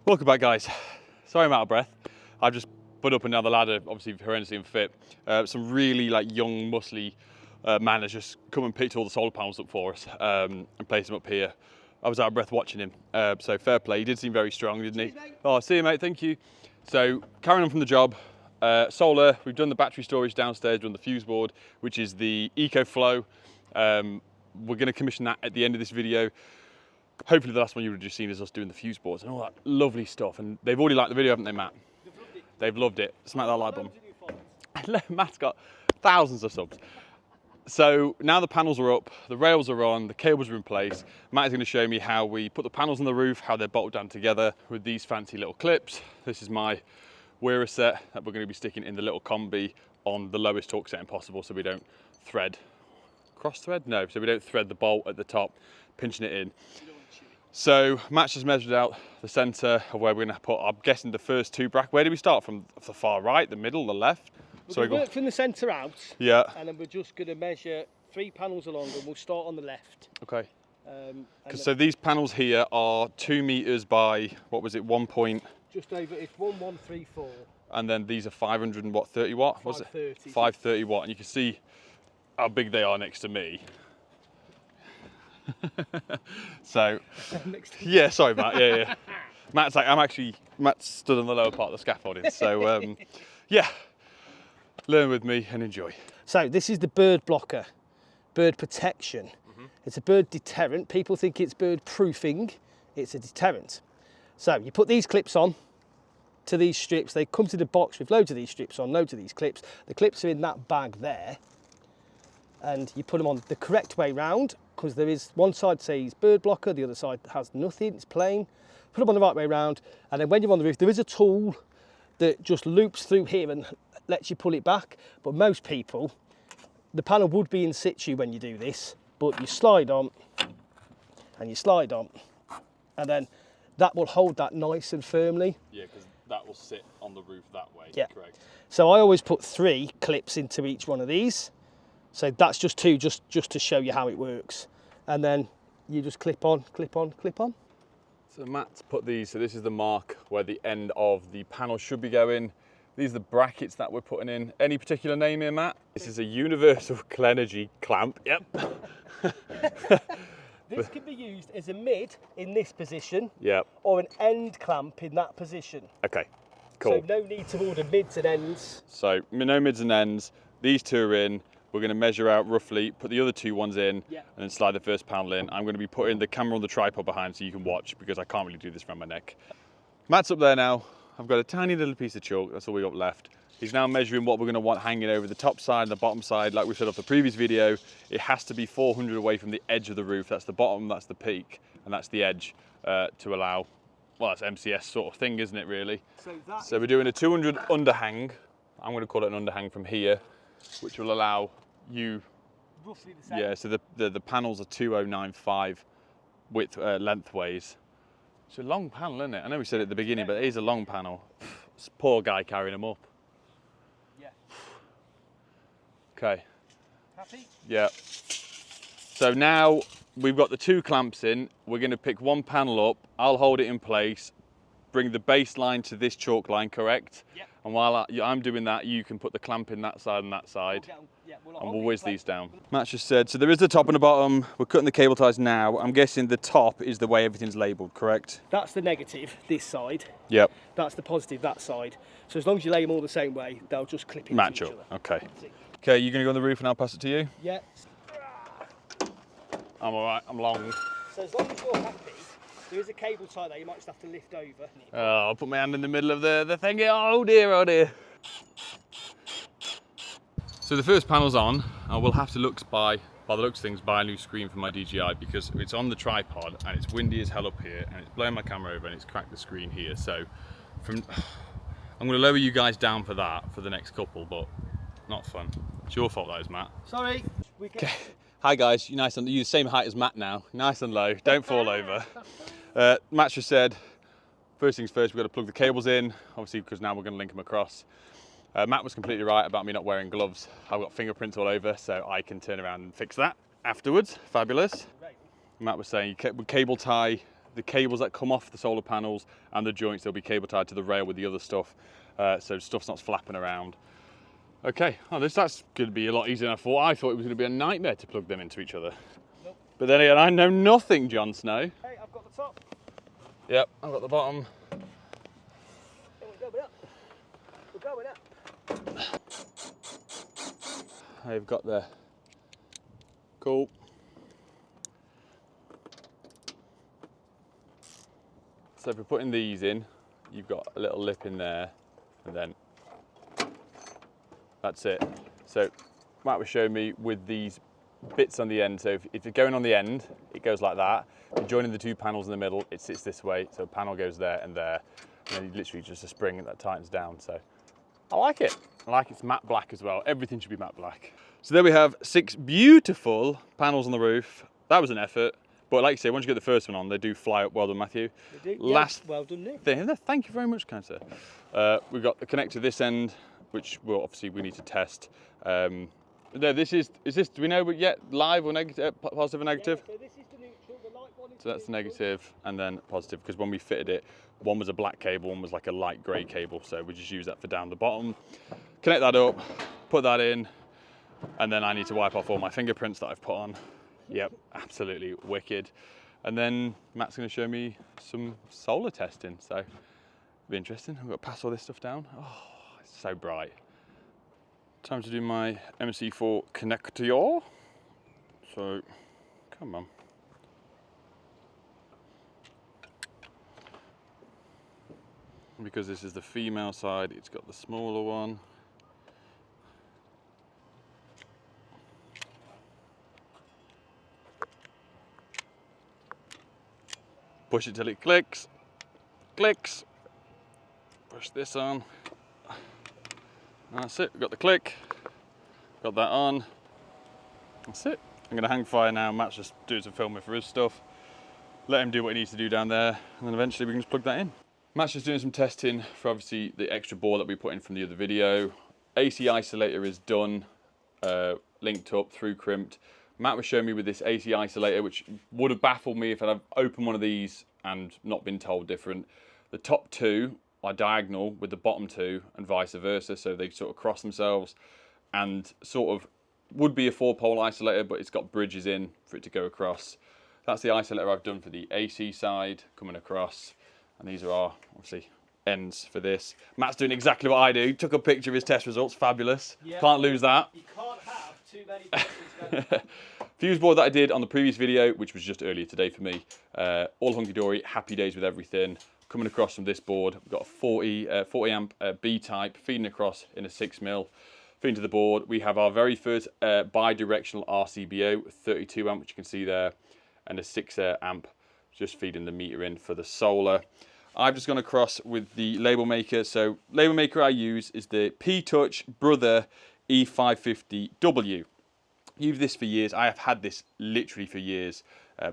Welcome back, guys. Sorry I'm out of breath. I've just put up another ladder, obviously horrendously unfit. Some really like young, muscly man has just come and picked all the solar panels up for us and placed them up here. I was out of breath watching him, so fair play. He did seem very strong, didn't he? Cheers, Oh, see you, mate, thank you. So carrying on from the job, solar, we've done the battery storage downstairs, done the fuse board, which is the EcoFlow. We're going to commission that at the end of this video. Hopefully the last one you would have just seen is us doing the fuse boards and all that lovely stuff. And they've already liked the video, haven't they, Matt? They've loved it. Smack that like button. Matt's got thousands of subs. So now the panels are up, the rails are on, the cables are in place. Matt is going to show me how we put the panels on the roof, how they're bolted down together with these fancy little clips. This is my wearer set that we're going to be sticking in the little combi on the lowest torque setting possible, so we don't thread, cross thread? No, so we don't thread the bolt at the top, pinching it in. So Matt's just measured out the centre of where we're going to put, I'm guessing, the first two brackets. Where do we start from? The far right, the middle, the left? We're going to work from the centre out. Yeah. And then we're just going to measure 3 panels along, and we'll start on the left. Okay. So these panels here are 2 metres by, what was it, 1 point? Just over, it's 1134. And then these are 500 and what, 30 watt? Was it? 530. 530 watt. And you can see how big they are next to me. So, yeah, sorry, Matt. Yeah. Matt's like, Matt stood on the lower part of the scaffolding. So, yeah, learn with me and enjoy. So this is the bird blocker, bird protection. It's a bird deterrent. People think it's bird proofing. It's a deterrent. So you put these clips on to these strips. They come to the box with loads of these strips on, loads of these clips. The clips are in that bag there. And you put them on the correct way round, because there is one side says bird blocker, the other side has nothing, it's plain. Put them on the right way round, and then when you're on the roof, there is a tool that just loops through here and lets you pull it back. But most people, the panel would be in situ when you do this, but you slide on, and you slide on, and then that will hold that nice and firmly. Yeah, because that will sit on the roof that way, yeah. Correct. So I always put 3 clips into each one of these. So that's just 2, just to show you how it works. And then you just clip on, clip on, clip on. So Matt's put these, so this is the mark where the end of the panel should be going. These are the brackets that we're putting in. Any particular name here, Matt? This is a universal Clenergy clamp. Yep. This can be used as a mid in this position. Yep. Or an end clamp in that position. Okay, cool. So no need to order mids and ends. So no mids and ends. These 2 are in. We're going to measure out roughly, put the other 2 ones in, and then slide the first panel in. I'm going to be putting the camera on the tripod behind so you can watch, because I can't really do this around my neck. Matt's up there now. I've got a tiny little piece of chalk. That's all we got left. He's now measuring what we're going to want hanging over the top side and the bottom side. Like we said off the previous video, it has to be 400 away from the edge of the roof. That's the bottom, that's the peak, and that's the edge to allow, well, that's MCS sort of thing, isn't it, really? So we're doing a 200 underhang. I'm going to call it an underhang from here, which will allow you, roughly the same. Yeah, so the panels are 2095 width, lengthways. It's a long panel, isn't it? I know we said it at the beginning, but it is a long panel. This poor guy carrying them up. Yeah. Okay. Happy? Yeah. So now we've got the 2 clamps in. We're going to pick one panel up. I'll hold it in place, bring the base line to this chalk line, correct? Yeah. And while I'm doing that, you can put the clamp in that side and that side. And we'll whiz these down. Matt's just said, so there is the top and the bottom. We're cutting the cable ties now. I'm guessing the top is the way everything's labelled, correct? That's the negative, this side. Yep. That's the positive, that side. So as long as you lay them all the same way, they'll just clip into Match each up, other. okay. Okay, you going to go on the roof and I'll pass it to you? Yeah. I'm all right, I'm long. So as long as you're happy, there is a cable tie there you might just have to lift over. Oh, I'll put my hand in the middle of the thing. Oh dear, oh dear. So the first panel's on. I will have to look by the looks of things, buy a new screen for my DJI, because it's on the tripod and it's windy as hell up here and it's blowing my camera over and it's cracked the screen here. So I'm going to lower you guys down for that for the next couple, but not fun. It's your fault that is, Matt. Sorry. Okay. Hi guys, you're nice and you're the same height as Matt now. Nice and low, don't fall over. Matt just said, first things first, we've got to plug the cables in, obviously, because now we're going to link them across. Matt was completely right about me not wearing gloves. I've got fingerprints all over, so I can turn around and fix that afterwards. Fabulous. Matt was saying you would cable tie the cables that come off the solar panels and the joints, they'll be cable tied to the rail with the other stuff, so stuff's not flapping around. Okay, oh, that's going to be a lot easier than I thought. I thought it was going to be a nightmare to plug them into each other. Nope. But then again, I know nothing, Jon Snow. Hey, I've got the top. Yep, I've got the bottom. We're going up. I've got the cool. So if we're putting these in, you've got a little lip in there, and then that's it. So Matt was showing me with these bits on the end. So if you're going on the end, it goes like that. If you're joining the two panels in the middle, it sits this way. So a panel goes there, and then you literally just a spring that tightens down. So I like it. I like it's matte black as well. Everything should be matte black. So there we have 6 beautiful panels on the roof. That was an effort. But like you say, once you get the first one on, they do fly up. Well done, Matthew. They do. Last well done, Nick. thing, thank you very much, kind sir. We've got the connector this end, which we need to test. No, is this, do we know yet live or negative, positive or negative? Yeah, so this is the neutral, the light one is So that's the negative and then positive, because when we fitted it, one was a black cable, one was like a light grey cable. So we just use that for down the bottom. Connect that up, put that in, and then I need to wipe off all my fingerprints that I've put on. Yep, absolutely wicked. And then Matt's going to show me some solar testing, so it'll be interesting. I've got to pass all this stuff down. Oh, it's so bright. Time to do my MC4 connector. So, come on. Because this is the female side, it's got the smaller one. Push it till it clicks, push this on, that's it, we've got the click, got that on, that's it. I'm going to hang fire now. Matt's just doing some filming for his stuff, let him do what he needs to do down there, and then eventually we can just plug that in. Matt's just doing some testing for obviously the extra board that we put in from the other video. AC isolator is done, linked up, through crimped. Matt was showing me with this AC isolator, which would have baffled me if I'd opened one of these and not been told different. The top 2 are diagonal with the bottom 2 and vice versa, so they sort of cross themselves, and sort of would be a 4-pole isolator, but it's got bridges in for it to go across. That's the isolator I've done for the AC side coming across, and these are our, obviously, ends for this. Matt's doing exactly what I do. Took a picture of his test results, fabulous. Yep. Can't lose that. You can't have too many pictures. Fuse board that I did on the previous video, which was just earlier today for me. All hunky-dory, happy days with everything. Coming across from this board, we've got a 40 amp B-type feeding across in a 6mm. Feeding to the board, we have our very first bi-directional RCBO, 32 amp, which you can see there, and a 6 amp, just feeding the meter in for the solar. I've just gone across with the label maker. So label maker I use is the P-Touch Brother E550W. Used this for years. I have had this literally for years.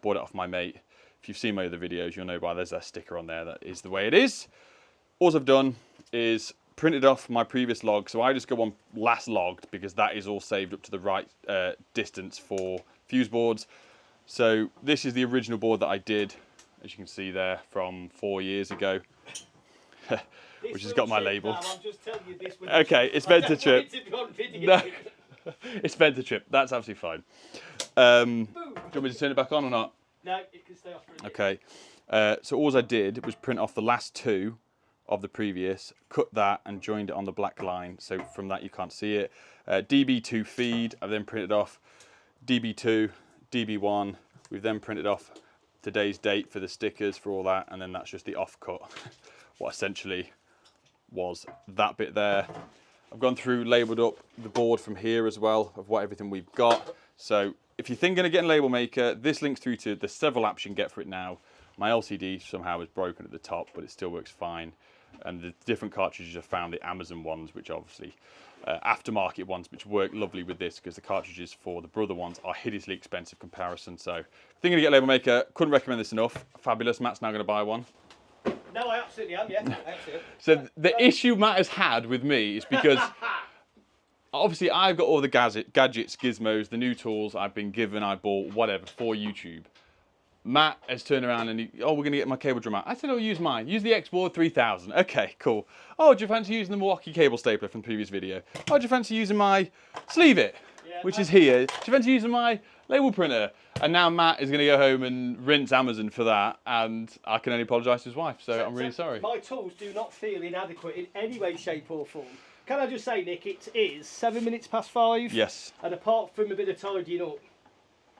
Bought it off my mate. If you've seen my other videos, you'll know why there's that sticker on there. That is the way it is. All I've done is printed off my previous log. So I just go on last logged because that is all saved up to the right distance for fuse boards. So this is the original board that I did, as you can see there, from 4 years ago. Which has got my label. Now, I'm just telling you this okay, it's meant to trip. No, it's meant to trip. That's absolutely fine. Do you want me to turn it back on or not? No, it can stay off for a minute. Okay. So all I did was print off the last 2 of the previous, cut that and joined it on the black line. So from that you can't see it. DB2 feed, I've then printed off DB2, DB1. We've then printed off today's date for the stickers for all that, and then that's just the off cut. What essentially was that bit there. I've gone through, labelled up the board from here as well of what everything we've got. So if you're thinking of getting a label maker, this links through to the several apps you can get for it now. My LCD somehow is broken at the top, but it still works fine. And the different cartridges I've found, the Amazon ones, which are obviously aftermarket ones, which work lovely with this because the cartridges for the Brother ones are hideously expensive comparison. So thinking to get a label maker, couldn't recommend this enough. Fabulous. Matt's now going to buy one. No, I absolutely am, yeah. Absolutely. So the issue Matt has had with me is because obviously I've got all the gadgets, gizmos, the new tools I've been given, I bought, whatever, for YouTube. Matt has turned around and we're going to get my cable drum out. I said, oh, use mine. Use the X-Board 3000. Okay, cool. Oh, do you fancy using the Milwaukee cable stapler from the previous video? Oh, do you fancy using my Sleeve It, which is here? Do you fancy using my label printer? And now Matt is going to go home and rinse Amazon for that, and I can only apologise to his wife, so I'm really sorry. My tools do not feel inadequate in any way, shape or form. Can I just say, Nick, it is 7 minutes past 5. Yes. And apart from a bit of tidying up,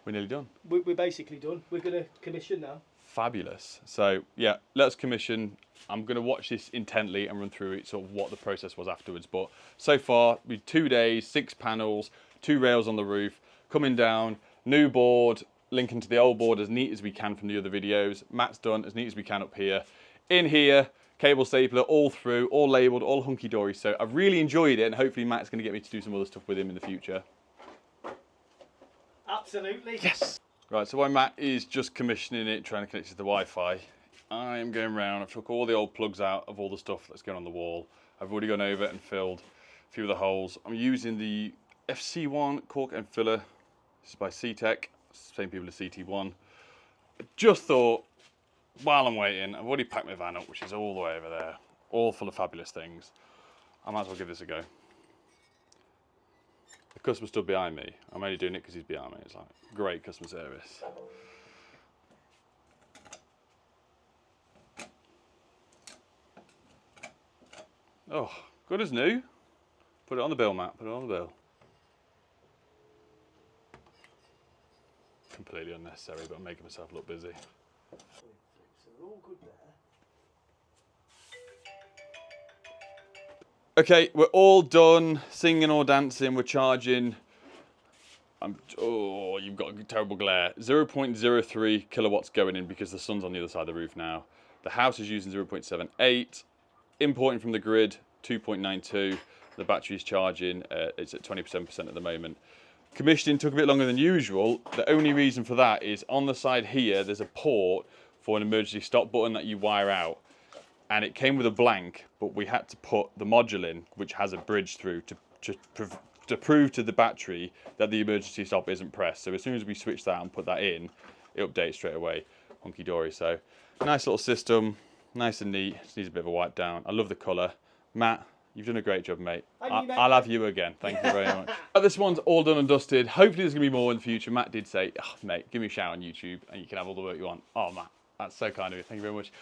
We're nearly done. we're basically done. We're going to commission now. Fabulous. So yeah, let's commission. I'm going to watch this intently and run through it, sort of what the process was afterwards. But so far, we've 2 days, 6 panels, 2 rails on the roof, coming down, new board, linking to the old board as neat as we can from the other videos. Matt's done as neat as we can up here. In here, cable stapler all through, all labelled, all hunky-dory. So I've really enjoyed it, and hopefully Matt's going to get me to do some other stuff with him in the future. Absolutely. Yes. Right, so while Matt is just commissioning it, trying to connect it to the Wi-Fi, I am going around. I've took all the old plugs out of all the stuff that's going on the wall. I've already gone over and filled a few of the holes. I'm using the FC1 cork and filler. This is by C-Tech, same people as CT1. I just thought, while I'm waiting, I've already packed my van up, which is all the way over there, all full of fabulous things. I might as well give this a go. The customer stood behind me. I'm only doing it because he's behind me. It's like great customer service. Oh, good as new. Put it on the bill, Matt. Put it on the bill. Completely unnecessary, but I'm making myself look busy. So we're all good there. Okay, we're all done singing or dancing. We're charging. Oh, you've got a terrible glare. 0.03 kilowatts going in because the sun's on the other side of the roof now. The house is using 0.78. Importing from the grid, 2.92. The battery's charging. It's at 27% at the moment. Commissioning took a bit longer than usual. The only reason for that is on the side here, there's a port for an emergency stop button that you wire out. And it came with a blank, but we had to put the module in, which has a bridge through to prove to the battery that the emergency stop isn't pressed. So as soon as we switch that and put that in, it updates straight away. Hunky dory. So nice little system, nice and neat. Just needs a bit of a wipe down. I love the colour. Matt, you've done a great job, mate. I'll have you again. Thank you very much. This one's all done and dusted. Hopefully there's going to be more in the future. Matt did say, oh, mate, give me a shout on YouTube and you can have all the work you want. Oh, Matt, that's so kind of you. Thank you very much.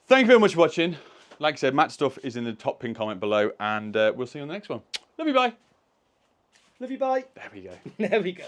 Thank you very much for watching. Like I said, Matt's stuff is in the top pin comment below, and we'll see you on the next one. Love you, bye. Love you, bye. There we go. There we go.